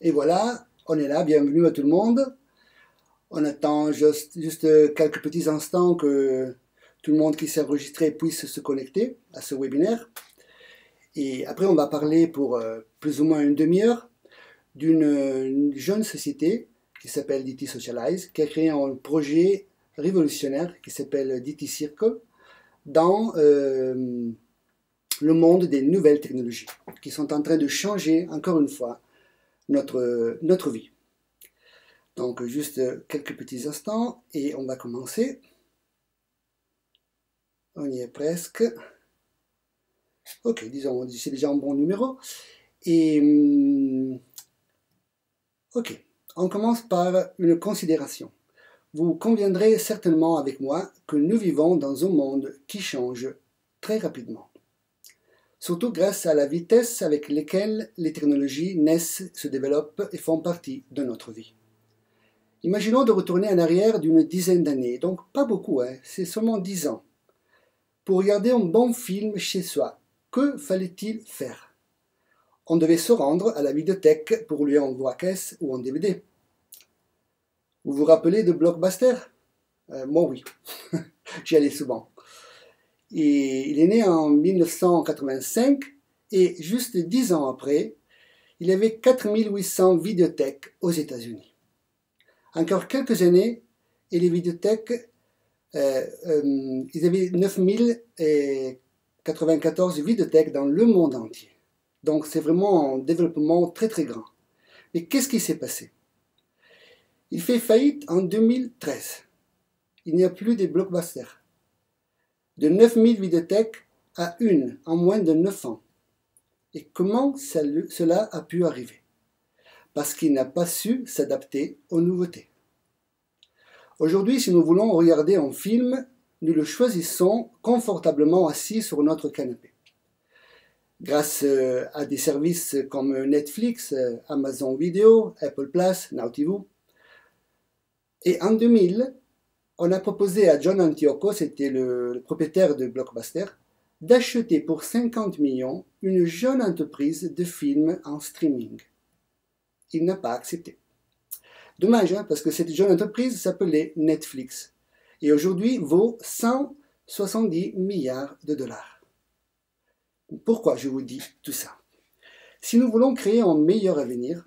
Et voilà, on est là, bienvenue à tout le monde. On attend juste quelques petits instants que tout le monde qui s'est enregistré puisse se connecter à ce webinaire. Et après, on va parler pour plus ou moins une demi-heure d'une jeune société qui s'appelle DT Socialize, qui a créé un projet révolutionnaire qui s'appelle DT Circle dans le monde des nouvelles technologies, qui sont en train de changer, encore une fois, notre vie. Donc, juste quelques petits instants et on va commencer. On y est presque. Ok, disons, c'est déjà un bon numéro. Et, ok, on commence par une considération. Vous conviendrez certainement avec moi que nous vivons dans un monde qui change très rapidement. Surtout grâce à la vitesse avec laquelle les technologies naissent, se développent et font partie de notre vie. Imaginons de retourner en arrière d'une dizaine d'années, donc pas beaucoup, c'est seulement 10 ans. Pour regarder un bon film chez soi, que fallait-il faire? On devait se rendre à la vidéothèque pour louer en VHS ou en DVD. Vous vous rappelez de Blockbuster? Moi oui, j'y allais souvent. Et il est né en 1985 et juste 10 ans après, il y avait 4800 vidéothèques aux États-Unis. Encore quelques années, et les vidéothèques, ils avaient 9094 vidéothèques dans le monde entier. Donc c'est vraiment un développement très très grand. Mais qu'est-ce qui s'est passé? Il fait faillite en 2013. Il n'y a plus de blockbusters. De 9000 vidéothèques à une en moins de 9 ans. Et comment cela a pu arriver? Parce qu'il n'a pas su s'adapter aux nouveautés. Aujourd'hui, si nous voulons regarder un film, nous le choisissons confortablement assis sur notre canapé. Grâce à des services comme Netflix, Amazon Video, Apple Plus, Now TV. Et en 2000, on a proposé à John Antioco, c'était le propriétaire de Blockbuster, d'acheter pour 50 millions une jeune entreprise de films en streaming. Il n'a pas accepté. Dommage, parce que cette jeune entreprise s'appelait Netflix et aujourd'hui vaut 170 milliards de dollars. Pourquoi je vous dis tout ça? Si nous voulons créer un meilleur avenir,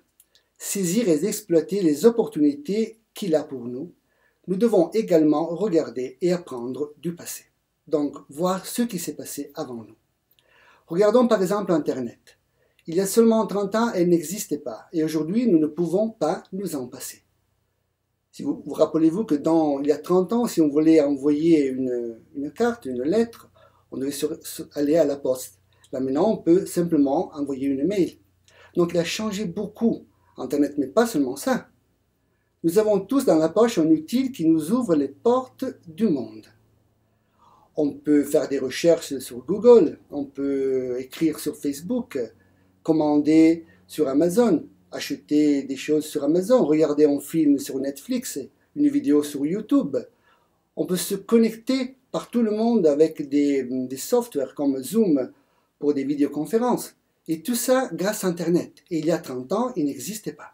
saisir et exploiter les opportunités qu'il a pour nous, nous devons également regarder et apprendre du passé. Donc, voir ce qui s'est passé avant nous. Regardons par exemple Internet. Il y a seulement 30 ans, elle n'existait pas. Et aujourd'hui, nous ne pouvons pas nous en passer. Si vous rappelez-vous que il y a 30 ans, si on voulait envoyer une carte, une lettre, on devait aller à la poste. Là maintenant, on peut simplement envoyer une mail. Donc il a changé beaucoup, Internet, mais pas seulement ça. Nous avons tous dans la poche un outil qui nous ouvre les portes du monde. On peut faire des recherches sur Google, on peut écrire sur Facebook, commander sur Amazon, acheter des choses sur Amazon, regarder un film sur Netflix, une vidéo sur YouTube. On peut se connecter par tout le monde avec des softwares comme Zoom pour des vidéoconférences. Et tout ça grâce à Internet. Et il y a 30 ans, il n'existait pas.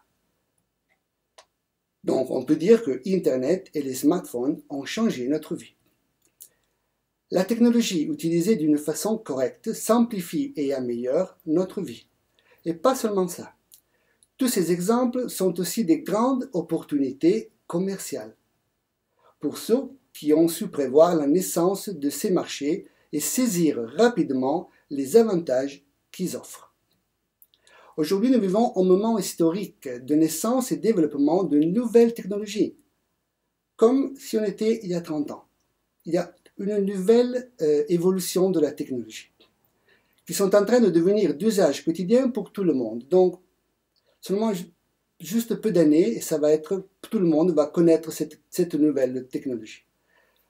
Donc on peut dire que Internet et les smartphones ont changé notre vie. La technologie utilisée d'une façon correcte simplifie et améliore notre vie. Et pas seulement ça. Tous ces exemples sont aussi des grandes opportunités commerciales pour ceux qui ont su prévoir la naissance de ces marchés et saisir rapidement les avantages qu'ils offrent. Aujourd'hui, nous vivons un moment historique de naissance et développement de nouvelles technologies, comme si on était il y a 30 ans. Il y a une nouvelle évolution de la technologie qui sont en train de devenir d'usage quotidien pour tout le monde. Donc, seulement juste peu d'années, et ça va être, tout le monde va connaître cette nouvelle technologie.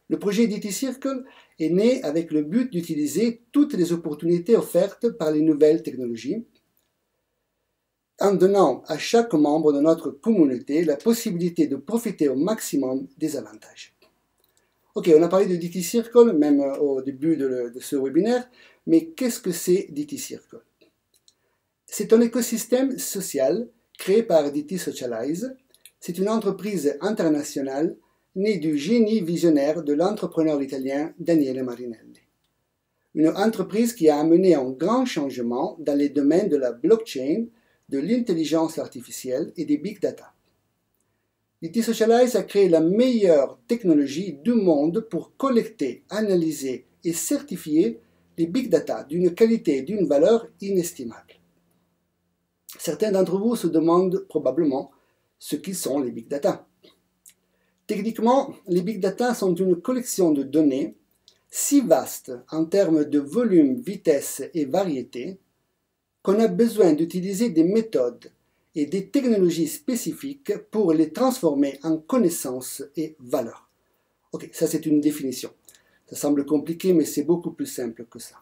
Le projet DT Circle est né avec le but d'utiliser toutes les opportunités offertes par les nouvelles technologies, en donnant à chaque membre de notre communauté la possibilité de profiter au maximum des avantages. Ok, on a parlé de DT Circle, même au début de ce webinaire, mais qu'est-ce que c'est DT Circle? C'est un écosystème social créé par DT Socialize. C'est une entreprise internationale née du génie visionnaire de l'entrepreneur italien Daniele Marinelli. Une entreprise qui a amené un grand changement dans les domaines de la blockchain, de l'intelligence artificielle et des big data. DT Socialize a créé la meilleure technologie du monde pour collecter, analyser et certifier les big data d'une qualité et d'une valeur inestimables. Certains d'entre vous se demandent probablement ce qu'ils sont les big data. Techniquement, les big data sont une collection de données si vaste en termes de volume, vitesse et variété qu'on a besoin d'utiliser des méthodes et des technologies spécifiques pour les transformer en connaissances et valeurs. Ok, ça c'est une définition. Ça semble compliqué, mais c'est beaucoup plus simple que ça.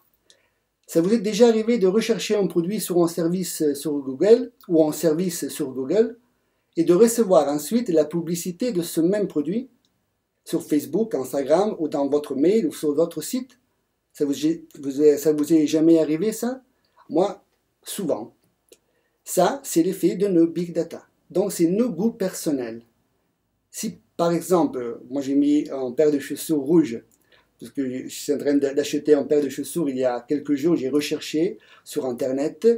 Ça vous est déjà arrivé de rechercher un produit sur un service sur Google ou un service sur Google et de recevoir ensuite la publicité de ce même produit sur Facebook, Instagram ou dans votre mail ou sur votre site? Ça vous est jamais arrivé ça? Moi, souvent. Ça, c'est l'effet de nos big data. Donc, c'est nos goûts personnels. Si, par exemple, moi j'ai mis une paire de chaussures rouges, parce que je suis en train d'acheter une paire de chaussures il y a quelques jours, j'ai recherché sur Internet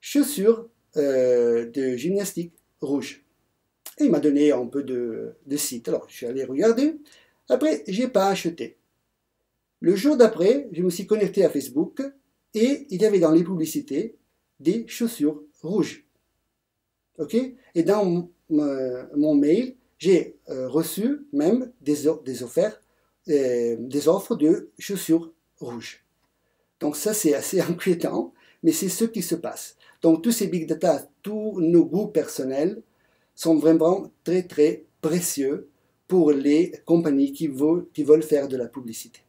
chaussures de gymnastique rouges. Et il m'a donné un peu de sites. Alors, je suis allé regarder. Après, je n'ai pas acheté. Le jour d'après, je me suis connecté à Facebook et il y avait dans les publicités des chaussures rouges. Ok? Et dans mon mail, j'ai reçu même des offres de chaussures rouges. Donc ça, c'est assez inquiétant, mais c'est ce qui se passe. Donc tous ces big data, tous nos goûts personnels sont vraiment très très précieux pour les compagnies qui veulent faire de la publicité.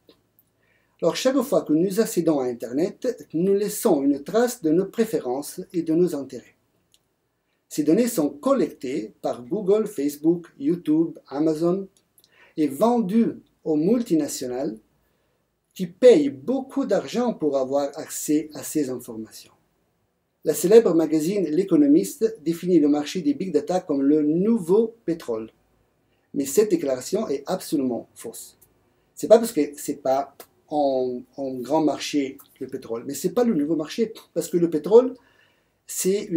Alors chaque fois que nous accédons à Internet, nous laissons une trace de nos préférences et de nos intérêts. Ces données sont collectées par Google, Facebook, YouTube, Amazon et vendues aux multinationales qui payent beaucoup d'argent pour avoir accès à ces informations. La célèbre magazine L'Économiste définit le marché des big data comme le nouveau pétrole. Mais cette déclaration est absolument fausse. C'est pas parce que c'est pas en grand marché le pétrole, mais c'est pas le nouveau marché parce que le pétrole c'est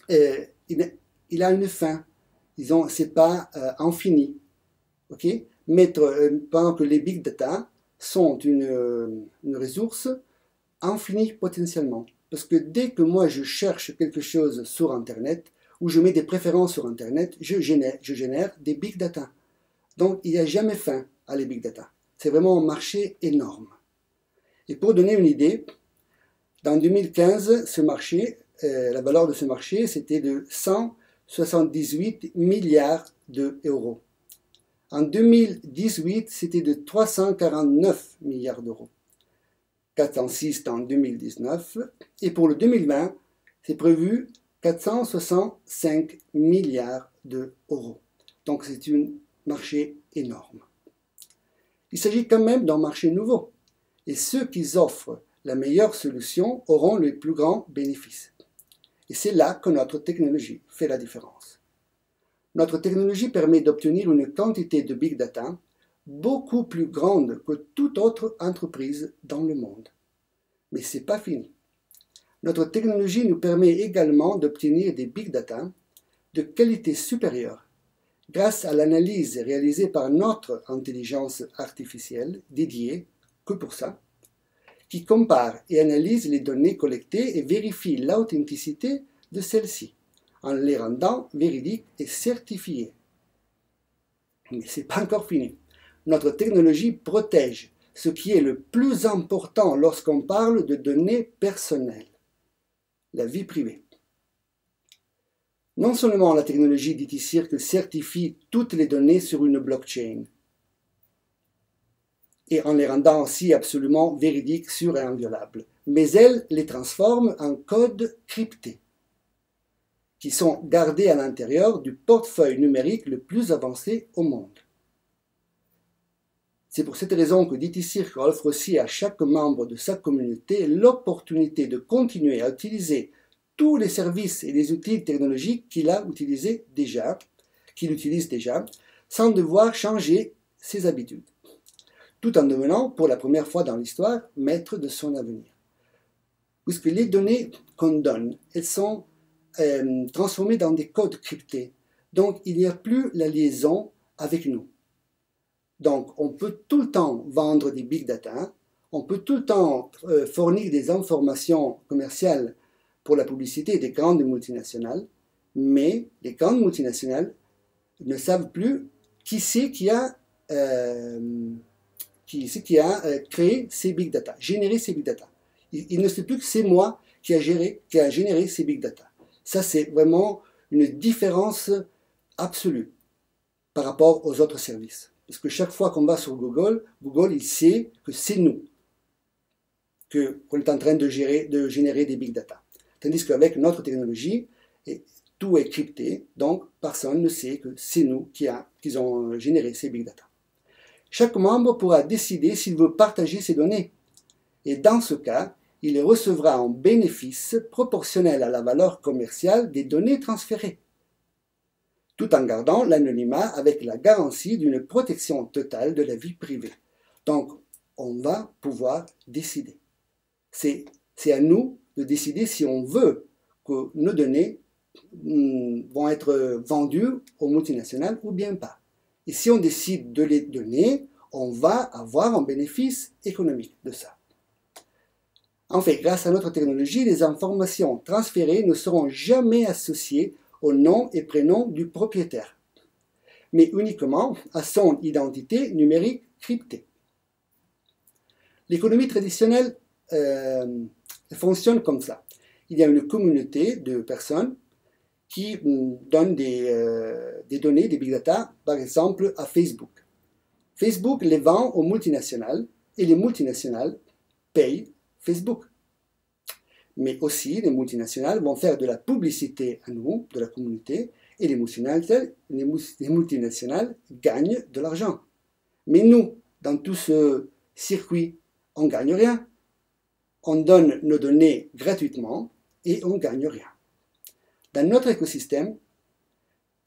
il a une fin. Disons, c'est pas infini. Ok? Mais pendant que les big data sont une ressource infinie potentiellement. Parce que dès que moi je cherche quelque chose sur Internet, ou je mets des préférences sur Internet, je génère des big data. Donc il n'y a jamais fin à les big data. C'est vraiment un marché énorme. Et pour donner une idée, dans 2015, ce marché, la valeur de ce marché, c'était de 178 milliards d'euros. En 2018, c'était de 349 milliards d'euros. 406 en 2019. Et pour le 2020, c'est prévu 465 milliards d'euros. Donc c'est un marché énorme. Il s'agit quand même d'un marché nouveau. Et ceux qui offrent la meilleure solution auront les plus grands bénéfices. Et c'est là que notre technologie fait la différence. Notre technologie permet d'obtenir une quantité de big data beaucoup plus grande que toute autre entreprise dans le monde. Mais ce n'est pas fini. Notre technologie nous permet également d'obtenir des big data de qualité supérieure grâce à l'analyse réalisée par notre intelligence artificielle dédiée que pour ça, qui compare et analyse les données collectées et vérifie l'authenticité de celles-ci, en les rendant véridiques et certifiées. Mais ce n'est pas encore fini. Notre technologie protège ce qui est le plus important lorsqu'on parle de données personnelles, la vie privée. Non seulement la technologie DT-Circle certifie toutes les données sur une blockchain, et en les rendant aussi absolument véridiques, sûres et inviolables, mais elle les transforme en codes cryptés, qui sont gardés à l'intérieur du portefeuille numérique le plus avancé au monde. C'est pour cette raison que DT-Circle offre aussi à chaque membre de sa communauté l'opportunité de continuer à utiliser tous les services et les outils technologiques qu'il utilise déjà, sans devoir changer ses habitudes, tout en devenant, pour la première fois dans l'histoire, maître de son avenir. Puisque les données qu'on donne, elles sont transformées dans des codes cryptés. Donc, il n'y a plus la liaison avec nous. Donc, on peut tout le temps vendre des big data, on peut tout le temps fournir des informations commerciales pour la publicité des grandes multinationales, mais les grandes multinationales ne savent plus qui c'est qui a créé ces big data, généré ces big data. Il ne sait plus que c'est moi qui a généré ces big data. Ça, c'est vraiment une différence absolue par rapport aux autres services. Parce que chaque fois qu'on va sur Google, Google, il sait que c'est nous qu'on est en train de générer des big data. Tandis qu'avec notre technologie, tout est crypté, donc personne ne sait que c'est nous qui ont généré ces big data. Chaque membre pourra décider s'il veut partager ces données. Et dans ce cas, il recevra un bénéfice proportionnel à la valeur commerciale des données transférées, tout en gardant l'anonymat avec la garantie d'une protection totale de la vie privée. Donc, on va pouvoir décider. C'est à nous de décider si on veut que nos données vont être vendues aux multinationales ou bien pas. Et si on décide de les donner, on va avoir un bénéfice économique de ça. En fait, grâce à notre technologie, les informations transférées ne seront jamais associées au nom et prénom du propriétaire, mais uniquement à son identité numérique cryptée. L'économie traditionnelle fonctionne comme ça. Il y a une communauté de personnes qui donnent des données, des big data, par exemple à Facebook. Facebook les vend aux multinationales et les multinationales payent Facebook. Mais aussi, les multinationales vont faire de la publicité à nous, de la communauté, et les multinationales gagnent de l'argent. Mais nous, dans tout ce circuit, on ne gagne rien. On donne nos données gratuitement et on ne gagne rien. Dans notre écosystème,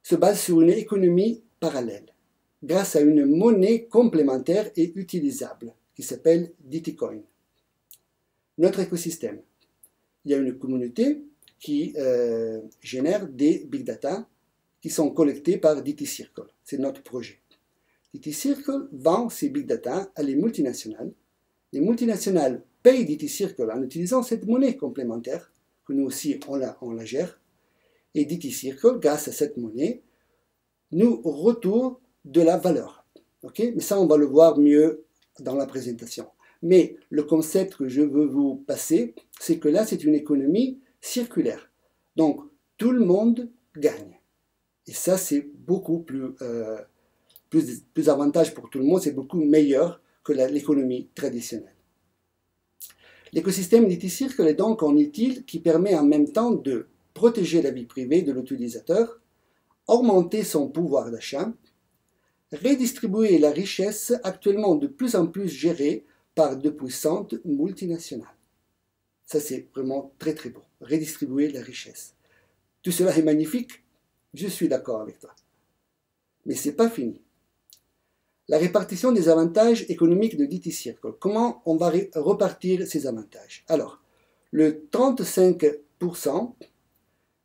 se base sur une économie parallèle, grâce à une monnaie complémentaire et utilisable, qui s'appelle DTCoin. Notre écosystème, il y a une communauté qui génère des big data qui sont collectés par DT Circle. C'est notre projet. DT Circle vend ces big data à les multinationales. Les multinationales payent DT Circle en utilisant cette monnaie complémentaire, que nous aussi on la gère. Et DT Circle, grâce à cette monnaie, nous retourne de la valeur. Okay? Mais ça, on va le voir mieux dans la présentation. Mais le concept que je veux vous passer, c'est que là, c'est une économie circulaire. Donc, tout le monde gagne. Et ça, c'est beaucoup plus avantage pour tout le monde, c'est beaucoup meilleur que l'économie traditionnelle. L'écosystème DT Circle est donc un outil qui permet en même temps de protéger la vie privée de l'utilisateur, augmenter son pouvoir d'achat, redistribuer la richesse actuellement de plus en plus gérée par de puissantes multinationales. Ça, c'est vraiment très très beau. Redistribuer la richesse. Tout cela est magnifique, je suis d'accord avec toi. Mais ce n'est pas fini. La répartition des avantages économiques de DT Circle. Comment on va repartir ces avantages? Alors, le 35%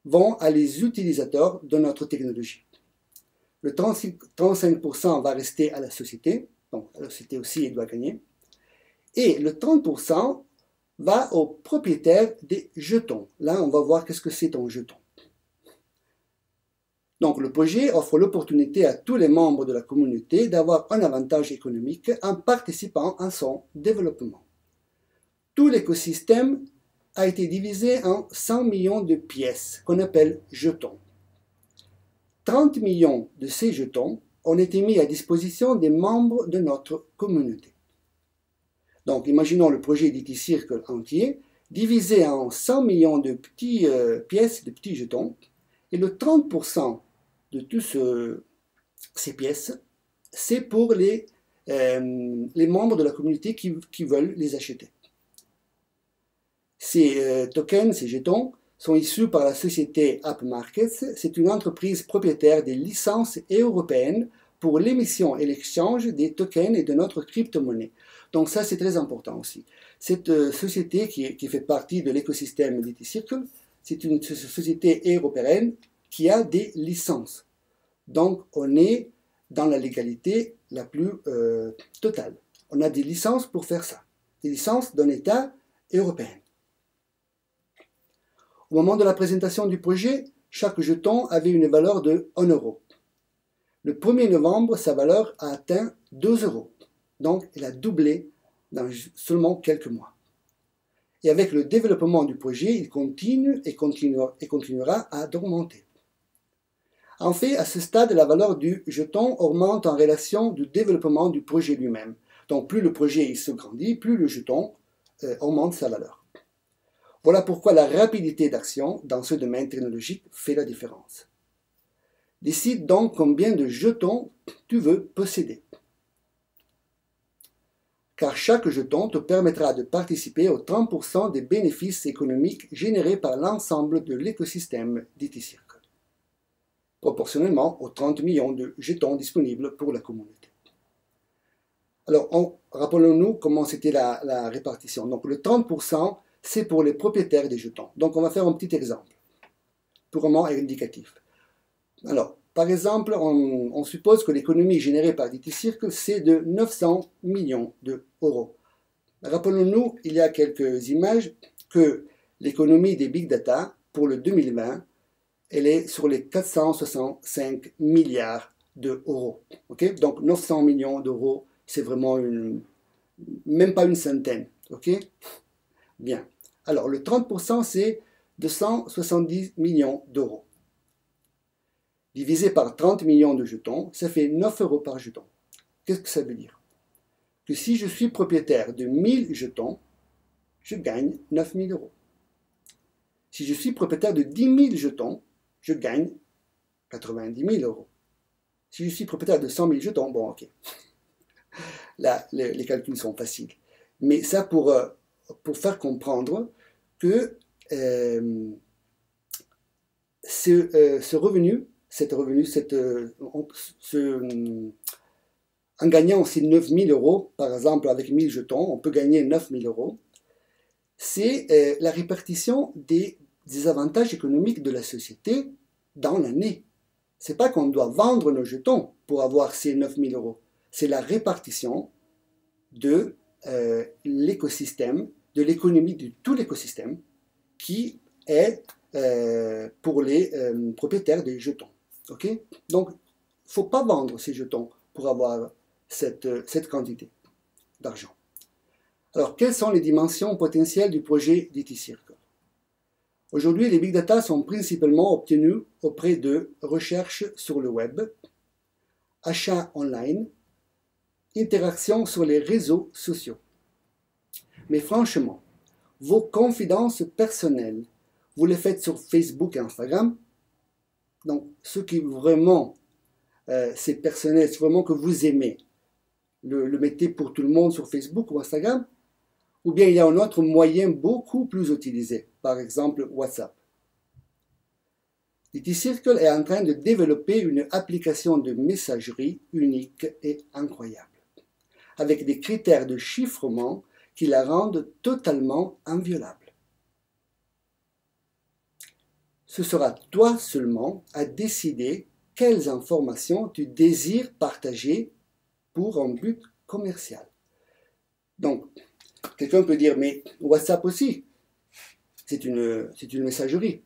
vont à les utilisateurs de notre technologie. Le 35% va rester à la société. Donc, la société aussi, elle doit gagner. Et le 30% va aux propriétaires des jetons. Là, on va voir qu'est-ce que c'est un jeton. Donc, le projet offre l'opportunité à tous les membres de la communauté d'avoir un avantage économique en participant à son développement. Tout l'écosystème a été divisé en 100 millions de pièces qu'on appelle jetons. 30 millions de ces jetons ont été mis à disposition des membres de notre communauté. Donc, imaginons le projet DT Circle entier, divisé en 100 millions de petites pièces, de petits jetons, et le 30% de toutes ces pièces, c'est pour les membres de la communauté qui veulent les acheter. Ces tokens, ces jetons, sont issus par la société App Markets. C'est une entreprise propriétaire des licences européennes pour l'émission et l'échange des tokens et de notre crypto-monnaie. Donc ça, c'est très important aussi. Cette société qui fait partie de l'écosystème DT-Circle, c'est une société européenne qui a des licences. Donc on est dans la légalité la plus totale. On a des licences pour faire ça. Des licences d'un État européen. Au moment de la présentation du projet, chaque jeton avait une valeur de 1 euro. Le 1er novembre, sa valeur a atteint 2 euros. Donc, elle a doublé dans seulement quelques mois. Et avec le développement du projet, il continue et continuera à augmenter. En fait, à ce stade, la valeur du jeton augmente en relation du développement du projet lui-même. Donc, plus le projet se grandit, plus le jeton augmente sa valeur. Voilà pourquoi la rapidité d'action dans ce domaine technologique fait la différence. Décide donc combien de jetons tu veux posséder. Car chaque jeton te permettra de participer aux 30% des bénéfices économiques générés par l'ensemble de l'écosystème DT-Circle, proportionnellement aux 30 millions de jetons disponibles pour la communauté. Alors, rappelons-nous comment c'était la répartition. Donc, le 30%, c'est pour les propriétaires des jetons. Donc, on va faire un petit exemple, purement indicatif. Alors, par exemple, on suppose que l'économie générée par DT-Circle, c'est de 900 millions d'euros. Rappelons-nous, il y a quelques images, que l'économie des big data, pour le 2020, elle est sur les 465 milliards d'euros. Okay? Donc, 900 millions d'euros, c'est vraiment même pas une centaine. Ok? Bien. Alors, le 30%, c'est 270 millions d'euros. Divisé par 30 millions de jetons, ça fait 9 euros par jeton. Qu'est-ce que ça veut dire? Que si je suis propriétaire de 1000 jetons, je gagne 9 000 euros. Si je suis propriétaire de 10 000 jetons, je gagne 90 000 euros. Si je suis propriétaire de 100 000 jetons, bon, ok. Là, les calculs sont faciles. Mais ça pour faire comprendre que ce revenu, en gagnant ces 9 000 euros, par exemple avec 1000 jetons, on peut gagner 9 000 euros, c'est la répartition des avantages économiques de la société dans l'année. Ce n'est pas qu'on doit vendre nos jetons pour avoir ces 9 000 euros. C'est la répartition de l'écosystème, de l'économie de tout l'écosystème qui est pour les propriétaires des jetons. Okay? Donc, il ne faut pas vendre ces jetons pour avoir cette quantité d'argent. Alors, quelles sont les dimensions potentielles du projet DT-Circle? Aujourd'hui, les big data sont principalement obtenus auprès de recherches sur le web, achats online, interactions sur les réseaux sociaux. Mais franchement, vos confidences personnelles, vous les faites sur Facebook et Instagram. Donc, ce qui vraiment, c'est personnel, c'est vraiment que vous aimez, le mettez pour tout le monde sur Facebook ou Instagram. Ou bien il y a un autre moyen beaucoup plus utilisé, par exemple WhatsApp. DT-Circle est en train de développer une application de messagerie unique et incroyable, avec des critères de chiffrement qui la rendent totalement inviolable. Ce sera toi seulement à décider quelles informations tu désires partager pour un but commercial. Donc, quelqu'un peut dire, mais WhatsApp aussi, c'est une messagerie.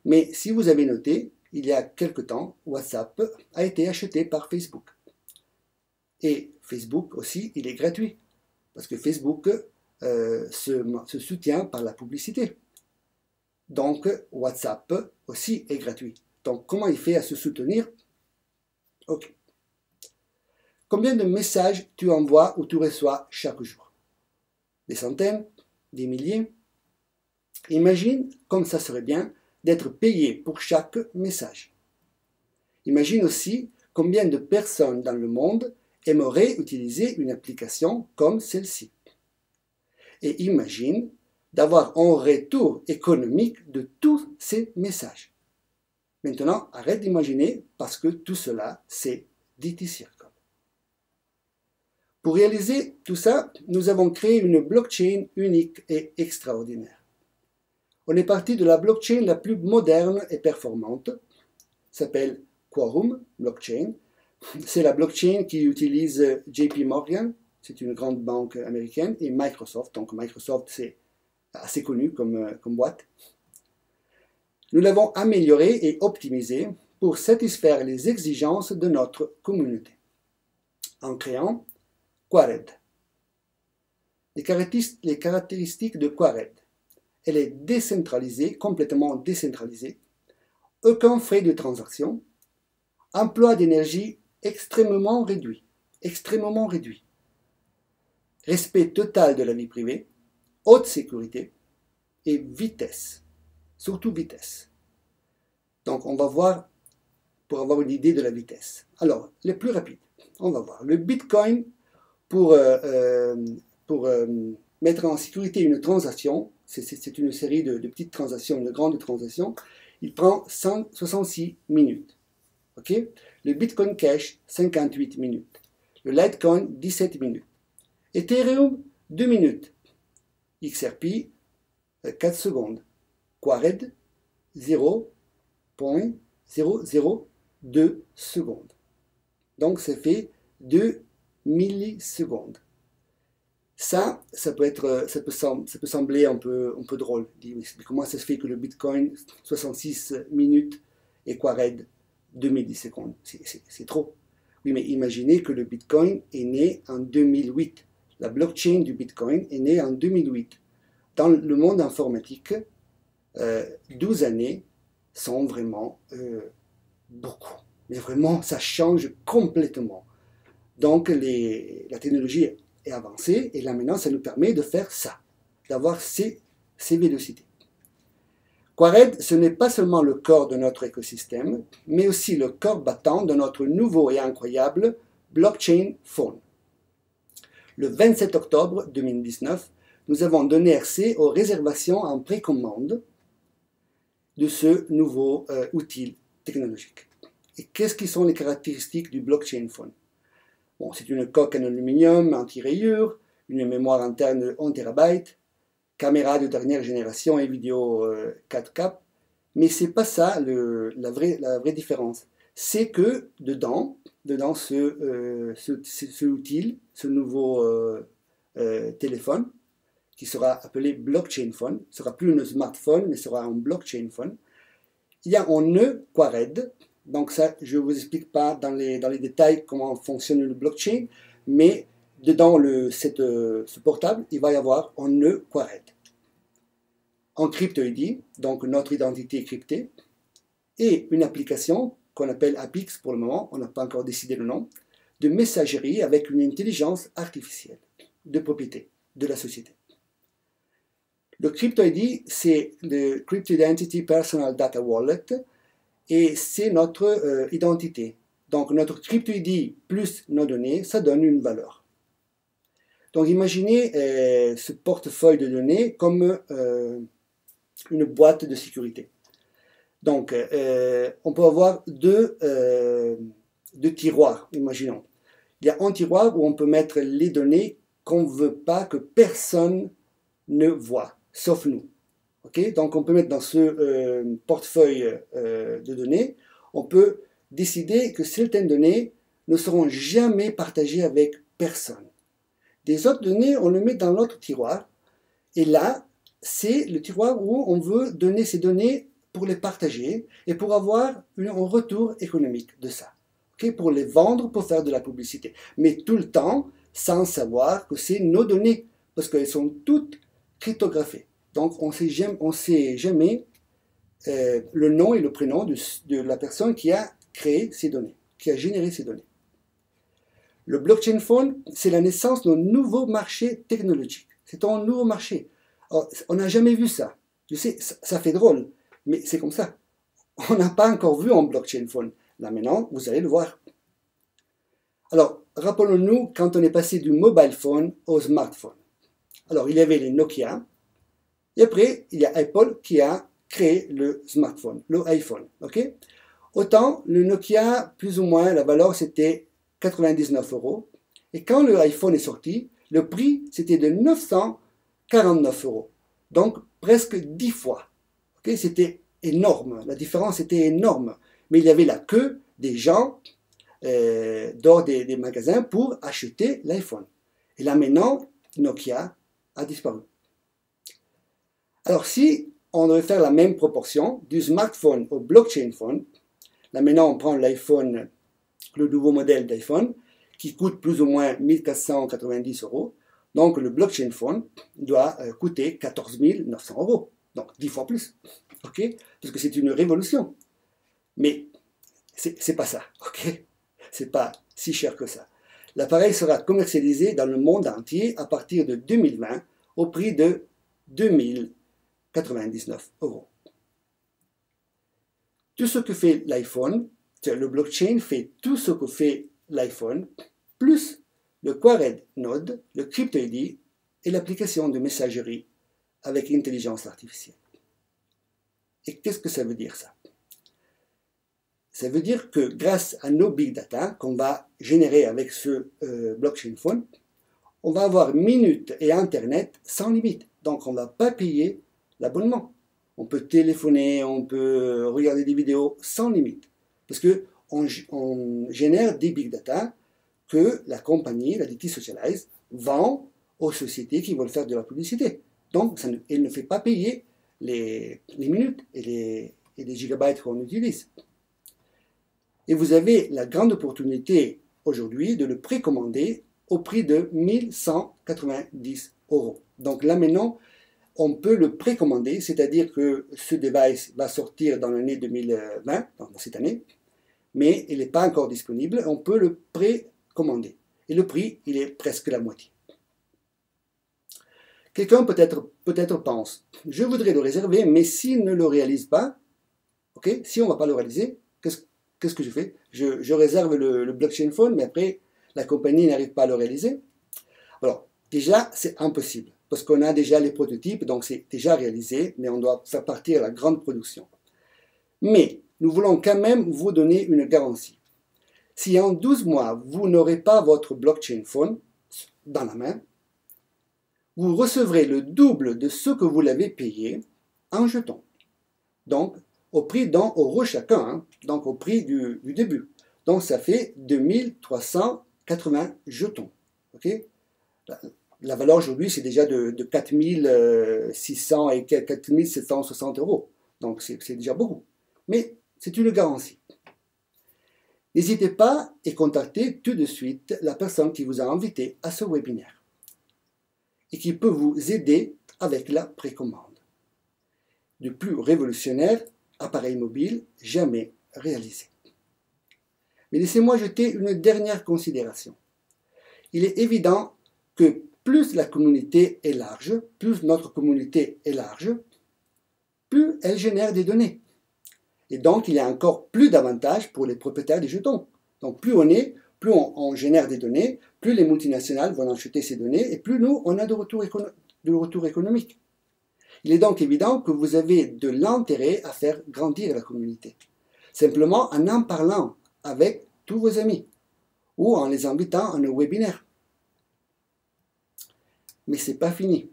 Mais si vous avez noté, il y a quelque temps, WhatsApp a été acheté par Facebook. Et Facebook aussi, il est gratuit. Parce que Facebook se soutient par la publicité. Donc, WhatsApp aussi est gratuit. Donc, comment il fait à se soutenir? Ok. Combien de messages tu envoies ou tu reçois chaque jour? Des centaines? Des milliers? Imagine comme ça serait bien d'être payé pour chaque message. Imagine aussi combien de personnes dans le monde aimeraient utiliser une application comme celle-ci. Et imagine d'avoir un retour économique de tous ces messages. Maintenant, arrête d'imaginer parce que tout cela, c'est DT Circle. Pour réaliser tout ça, nous avons créé une blockchain unique et extraordinaire. On est parti de la blockchain la plus moderne et performante, s'appelle Quorum Blockchain. C'est la blockchain qui utilise JP Morgan, c'est une grande banque américaine, et Microsoft. Donc Microsoft, c'est assez connu comme boîte. Nous l'avons améliorée et optimisée pour satisfaire les exigences de notre communauté en créant Quared. Les caractéristiques de Quared. Elle est décentralisée, complètement décentralisée, aucun frais de transaction, emploi d'énergie extrêmement réduit, respect total de la vie privée, haute sécurité et vitesse, surtout vitesse. Donc on va voir pour avoir une idée de la vitesse. Alors, les plus rapides, on va voir. Le Bitcoin, pour mettre en sécurité une transaction, c'est une série de petites transactions, de grandes transactions, il prend 166 minutes. Okay? Le Bitcoin Cash, 58 minutes. Le Litecoin, 17 minutes. Ethereum, 2 minutes. XRP, 4 secondes. Quared, 0,002 secondes. Donc, ça fait 2 millisecondes. Ça peut sembler un peu drôle. Mais comment ça se fait que le Bitcoin, 66 minutes et Quared, 2 millisecondes? C'est trop. Oui, mais imaginez que le Bitcoin est né en 2008. La blockchain du Bitcoin est née en 2008. Dans le monde informatique, 12 années sont vraiment beaucoup. Mais vraiment, ça change complètement. Donc, la technologie est avancée et là maintenant, ça nous permet de faire ça, d'avoir ces vélocités. Quared, ce n'est pas seulement le corps de notre écosystème, mais aussi le corps battant de notre nouveau et incroyable blockchain phone. Le 27 octobre 2019, nous avons donné accès aux réservations en précommande de ce nouveau outil technologique. Et qu'est-ce qui sont les caractéristiques du blockchain phone? Bon, c'est une coque en aluminium anti-rayures, une mémoire interne de 1 TB, caméra de dernière génération et vidéo 4K, mais c'est pas ça la vraie différence. C'est que dedans ce outil, ce nouveau téléphone, qui sera appelé blockchain phone, ne sera plus un smartphone, mais sera un blockchain phone. Il y a un nœud Quared, donc ça, je ne vous explique pas dans les détails comment fonctionne le blockchain, mais dedans ce portable, il va y avoir un nœud Quared. Un crypto-ID, donc notre identité cryptée, et une application qu'on appelle Apix pour le moment, on n'a pas encore décidé le nom, de messagerie avec une intelligence artificielle de propriété de la société. Le crypto-ID, c'est le Crypto Identity Personal Data Wallet et c'est notre identité. Donc notre crypto-ID plus nos données, ça donne une valeur. Donc imaginez ce portefeuille de données comme une boîte de sécurité. Donc on peut avoir deux tiroirs, imaginons. Il y a un tiroir où on peut mettre les données qu'on ne veut pas que personne ne voit, sauf nous. Okay? Donc on peut mettre dans ce portefeuille de données, on peut décider que certaines données ne seront jamais partagées avec personne. Des autres données, on les met dans l'autre tiroir, et là, c'est le tiroir où on veut donner ces données pour les partager et pour avoir un retour économique de ça. Okay? Pour les vendre, pour faire de la publicité. Mais tout le temps, sans savoir que c'est nos données, parce qu'elles sont toutes cryptographiées. Donc on ne sait jamais le nom et le prénom de la personne qui a créé ces données, qui a généré ces données. Le blockchain phone, c'est la naissance d'un nouveau marché technologique. C'est un nouveau marché. Alors, on n'a jamais vu ça. Je sais, ça fait drôle, mais c'est comme ça. On n'a pas encore vu un blockchain phone. Là maintenant, vous allez le voir. Alors, rappelons-nous quand on est passé du mobile phone au smartphone. Alors, il y avait les Nokia, Et après, il y a Apple qui a créé le smartphone, le iPhone. Ok? Autant le Nokia, plus ou moins, la valeur c'était 99 euros. Et quand le iPhone est sorti, le prix c'était de 949 euros. Donc presque 10 fois. Okay? C'était énorme. La différence était énorme. Mais il y avait la queue des gens dehors des magasins pour acheter l'iPhone. Et là maintenant, Nokia a disparu. Alors si on devait faire la même proportion du smartphone au blockchain phone, là maintenant on prend l'iPhone, le nouveau modèle d'iPhone, qui coûte plus ou moins 1490 euros. Donc le blockchain phone doit coûter 14 900 euros. Donc 10 fois plus. Ok? Parce que c'est une révolution. Mais c'est pas ça. Ok? C'est pas si cher que ça. L'appareil sera commercialisé dans le monde entier à partir de 2020 au prix de 2099 euros. Tout ce que fait l'iPhone, le blockchain fait tout ce que fait l'iPhone, plus le Quared Node, le CryptoID et l'application de messagerie avec intelligence artificielle. Et qu'est-ce que ça veut dire ça? Ça veut dire que grâce à nos big data qu'on va générer avec ce blockchain phone, on va avoir minutes et internet sans limite. Donc on ne va pas payer l'abonnement. On peut téléphoner, on peut regarder des vidéos sans limite. Parce qu'on génère des big data que la compagnie, la DT Socialize, vend aux sociétés qui veulent faire de la publicité. Donc elle ne fait pas payer les minutes et les gigabytes qu'on utilise. Et vous avez la grande opportunité aujourd'hui de le précommander au prix de 1190 euros. Donc là maintenant, on peut le précommander, c'est-à-dire que ce device va sortir dans l'année 2020, dans cette année, mais il n'est pas encore disponible, on peut le précommander. Et le prix, il est presque la moitié. Quelqu'un peut-être pense, je voudrais le réserver, mais s'il ne le réalise pas, ok, si on ne va pas le réaliser, qu'est-ce que je fais? Je réserve le blockchain phone, mais après, la compagnie n'arrive pas à le réaliser. Alors, déjà, c'est impossible, parce qu'on a déjà les prototypes, donc c'est déjà réalisé, mais on doit faire partir la grande production. Mais, nous voulons quand même vous donner une garantie. Si en 12 mois, vous n'aurez pas votre blockchain phone dans la main, vous recevrez le double de ce que vous l'avez payé en jetons. Donc, au prix d'un euro chacun, hein, donc au prix du début. Donc ça fait 2380 jetons. Okay? La valeur aujourd'hui, c'est déjà de 4600 et 4760 euros. Donc c'est déjà beaucoup. Mais c'est une garantie. N'hésitez pas et contactez tout de suite la personne qui vous a invité à ce webinaire et qui peut vous aider avec la précommande. Du plus révolutionnaire appareil mobile jamais réalisé. Mais laissez-moi jeter une dernière considération. Il est évident que plus la communauté est large, plus notre communauté est large, plus elle génère des données. Et donc, il y a encore plus d'avantages pour les propriétaires des jetons. Donc, plus on génère des données, plus les multinationales vont acheter ces données, et plus nous, on a de retour économique. Il est donc évident que vous avez de l'intérêt à faire grandir la communauté. Simplement en parlant avec tous vos amis ou en les invitant à nos webinaires. Mais ce n'est pas fini.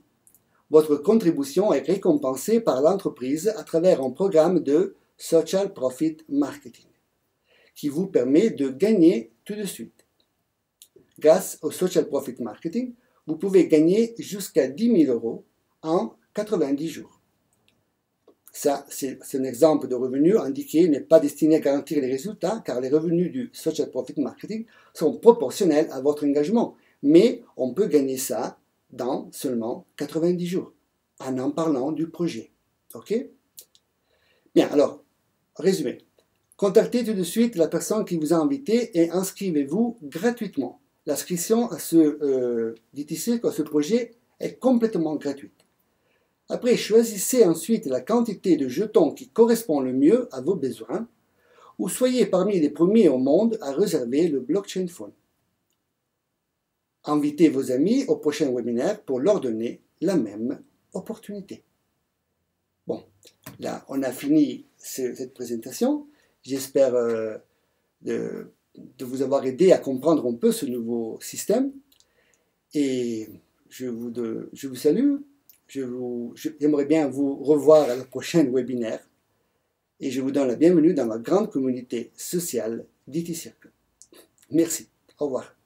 Votre contribution est récompensée par l'entreprise à travers un programme de Social Profit Marketing qui vous permet de gagner tout de suite. Grâce au Social Profit Marketing, vous pouvez gagner jusqu'à 10 000 euros en 90 jours. Ça, c'est un exemple de revenu indiqué, n'est pas destiné à garantir les résultats, car les revenus du Social Profit Marketing sont proportionnels à votre engagement. Mais on peut gagner ça dans seulement 90 jours, en parlant du projet. OK? Bien, alors, résumé. Contactez tout de suite la personne qui vous a invité et inscrivez-vous gratuitement. L'inscription à ce DTC, à ce projet, est complètement gratuite. Après, choisissez ensuite la quantité de jetons qui correspond le mieux à vos besoins ou soyez parmi les premiers au monde à réserver le blockchain phone. Invitez vos amis au prochain webinaire pour leur donner la même opportunité. Là, on a fini cette présentation. J'espère de vous avoir aidé à comprendre un peu ce nouveau système. Et je vous salue. J'aimerais bien vous revoir à la prochaine webinaire. Et je vous donne la bienvenue dans la grande communauté sociale d'IT Circle. Merci. Au revoir.